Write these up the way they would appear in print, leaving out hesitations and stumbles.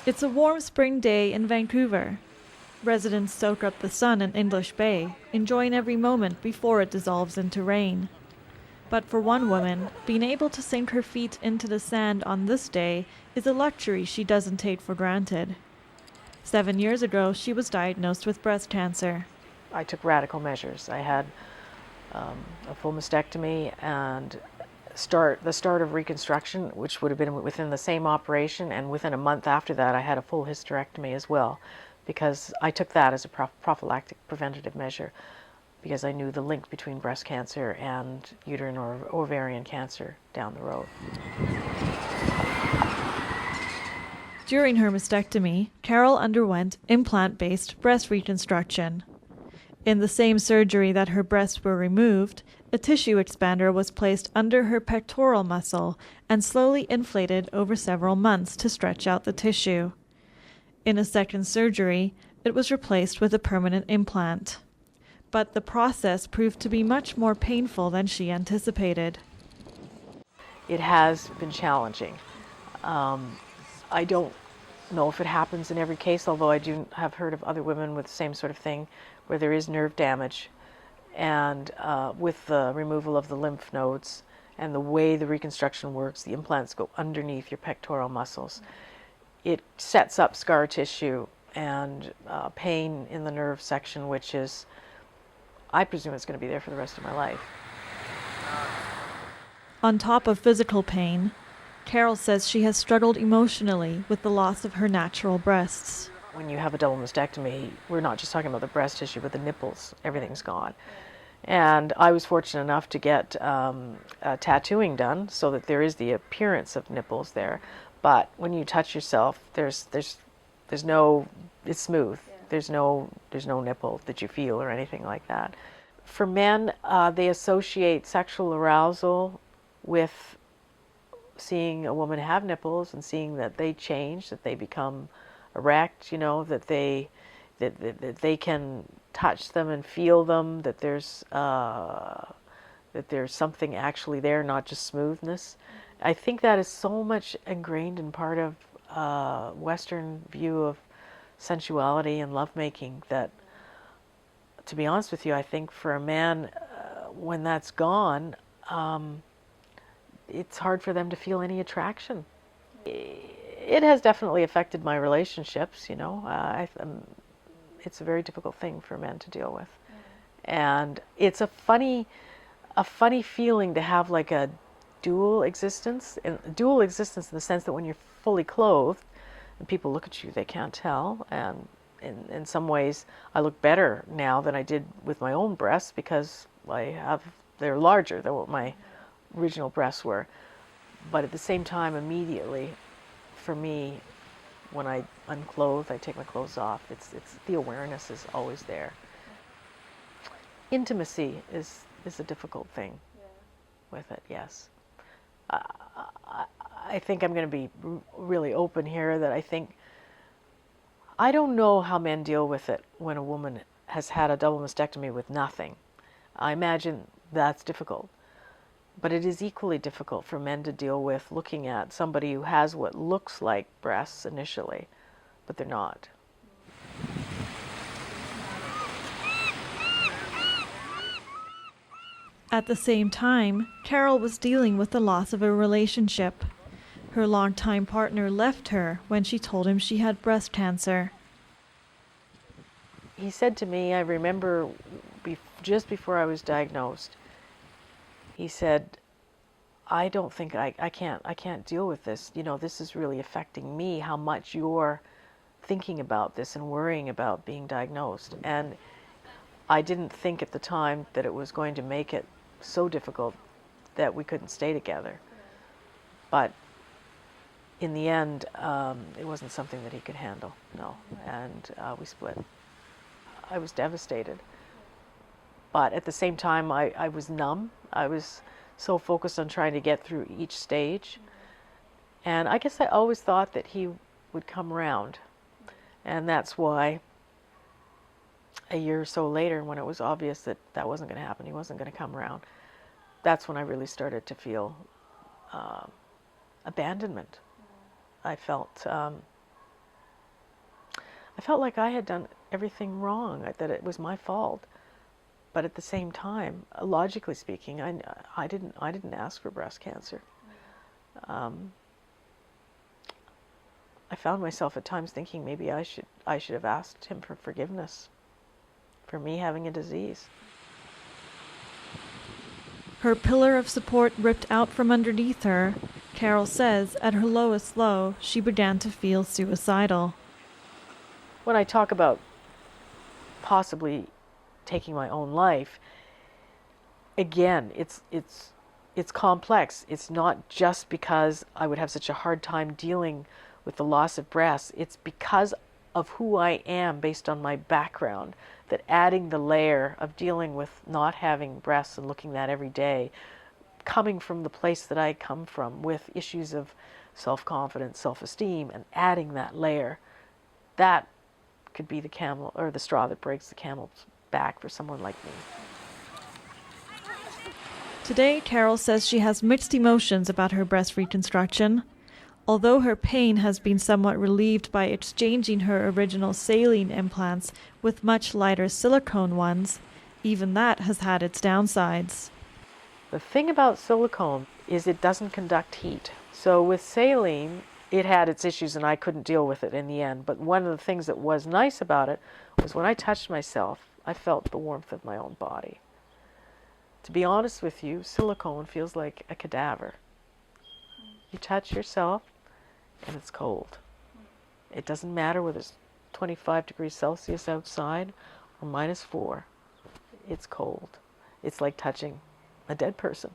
It's a warm spring day in Vancouver. Residents soak up the sun in English Bay, enjoying every moment before it dissolves into rain. But for one woman, being able to sink her feet into the sand on this day is a luxury she doesn't take for granted. 7 years ago, she was diagnosed with breast cancer. I took radical measures. I had a full mastectomy and the start of reconstruction, which would have been within the same operation, and within a month after that I had a full hysterectomy as well, because I took that as a prophylactic preventative measure, because I knew the link between breast cancer and uterine or ovarian cancer down the road. During her mastectomy, Carol underwent implant-based breast reconstruction. In the same surgery that her breasts were removed, a tissue expander was placed under her pectoral muscle and slowly inflated over several months to stretch out the tissue. In a second surgery, it was replaced with a permanent implant. But the process proved to be much more painful than she anticipated. It has been challenging. I don't know if it happens in every case, although I do have heard of other women with the same sort of thing, where there is nerve damage, and with the removal of the lymph nodes and the way the reconstruction works, the implants go underneath your pectoral muscles. It sets up scar tissue and pain in the nerve section, which is, I presume it's going to be there for the rest of my life. On top of physical pain, Carol says she has struggled emotionally with the loss of her natural breasts. When you have a double mastectomy, we're not just talking about the breast tissue, but the nipples, everything's gone. And I was fortunate enough to get tattooing done so that there is the appearance of nipples there. But when you touch yourself, there's no, it's smooth. There's no nipple that you feel or anything like that. For men, they associate sexual arousal with seeing a woman have nipples and seeing that they change, that they become erect, that they can touch them and feel them, that there's something actually there, not just smoothness. I think that is so much ingrained in part of Western view of sensuality and lovemaking that, to be honest with you, I think for a man, when that's gone, it's hard for them to feel any attraction. It has definitely affected my relationships, it's a very difficult thing for men to deal with. And it's a funny feeling to have like a dual existence in the sense that when you're fully clothed and people look at you, they can't tell. And in some ways, I look better now than I did with my own breasts because they're larger than what my original breasts were. But at the same time, immediately, for me, when I unclothe, I take my clothes off. It's the awareness is always there. Intimacy is a difficult thing with it. Yes, I think I'm going to be really open here. That I don't know how men deal with it when a woman has had a double mastectomy with nothing. I imagine that's difficult. But it is equally difficult for men to deal with looking at somebody who has what looks like breasts initially, but they're not. At the same time, Carol was dealing with the loss of a relationship. Her longtime partner left her when she told him she had breast cancer. He said to me, I remember just before I was diagnosed, he said, I don't think I can't deal with this. This is really affecting me, how much you're thinking about this and worrying about being diagnosed. And I didn't think at the time that it was going to make it so difficult that we couldn't stay together. But in the end, it wasn't something that he could handle, no. And we split. I was devastated. But at the same time, I was numb. I was so focused on trying to get through each stage. And I guess I always thought that he would come around. And that's why a year or so later, when it was obvious that that wasn't going to happen, he wasn't going to come around, that's when I really started to feel abandonment. I felt I felt like I had done everything wrong, that it was my fault. But at the same time, logically speaking, I didn't ask for breast cancer. I found myself at times thinking maybe I should have asked him for forgiveness for me having a disease. Her pillar of support ripped out from underneath her, Carol says at her lowest low, she began to feel suicidal. When I talk about possibly taking my own life, again, it's complex. It's not just because I would have such a hard time dealing with the loss of breasts. It's because of who I am based on my background, that adding the layer of dealing with not having breasts and looking at every day, coming from the place that I come from with issues of self-confidence, self-esteem, and adding that layer, that could be the camel or the straw that breaks the camel's back for someone like me. Today, Carol says she has mixed emotions about her breast reconstruction. Although her pain has been somewhat relieved by exchanging her original saline implants with much lighter silicone ones, even that has had its downsides. The thing about silicone is it doesn't conduct heat. So with saline, it had its issues and I couldn't deal with it in the end. But one of the things that was nice about it was when I touched myself, I felt the warmth of my own body. To be honest with you, silicone feels like a cadaver. You touch yourself and it's cold. It doesn't matter whether it's 25 degrees Celsius outside or -4. It's cold. It's like touching a dead person.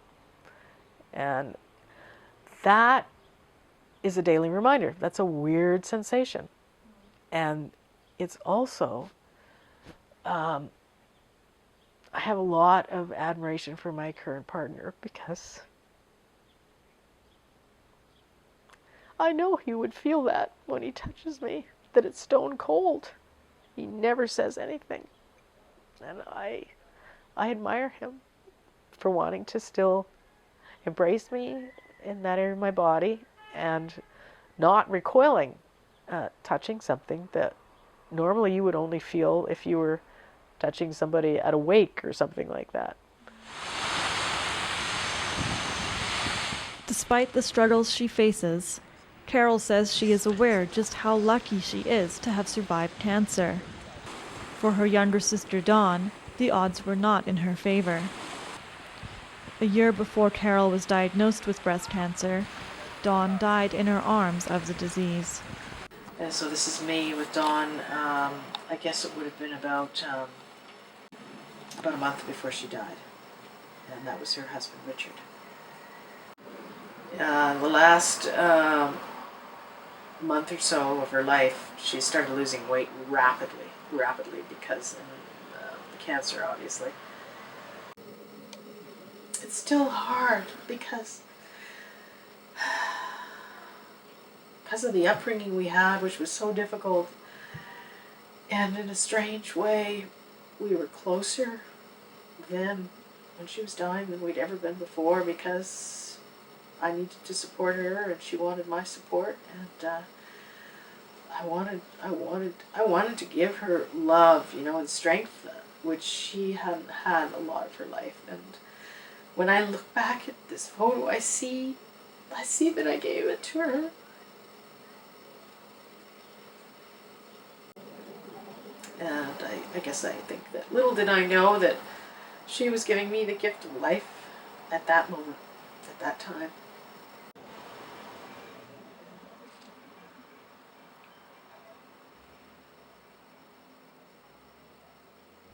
And that is a daily reminder. That's a weird sensation. And it's also, I have a lot of admiration for my current partner because I know he would feel that when he touches me, that it's stone cold. He never says anything. And I admire him for wanting to still embrace me in that area of my body and not recoiling at touching something that normally you would only feel if you were touching somebody at a wake or something like that. Despite the struggles she faces, Carol says she is aware just how lucky she is to have survived cancer. For her younger sister Dawn, the odds were not in her favor. A year before Carol was diagnosed with breast cancer, Dawn died in her arms of the disease. And so this is me with Dawn. I guess it would have been about a month before she died. And that was her husband, Richard. The last month or so of her life, she started losing weight rapidly because of the cancer, obviously. It's still hard because of the upbringing we had, which was so difficult. And in a strange way, we were closer then when she was dying than we'd ever been before, because I needed to support her and she wanted my support, and I wanted to give her love, and strength, which she hadn't had a lot of her life. And when I look back at this photo, I see that I gave it to her. And I guess I think that little did I know that she was giving me the gift of life at that moment, at that time.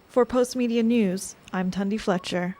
For Post Media News, I'm Tundi Fletcher.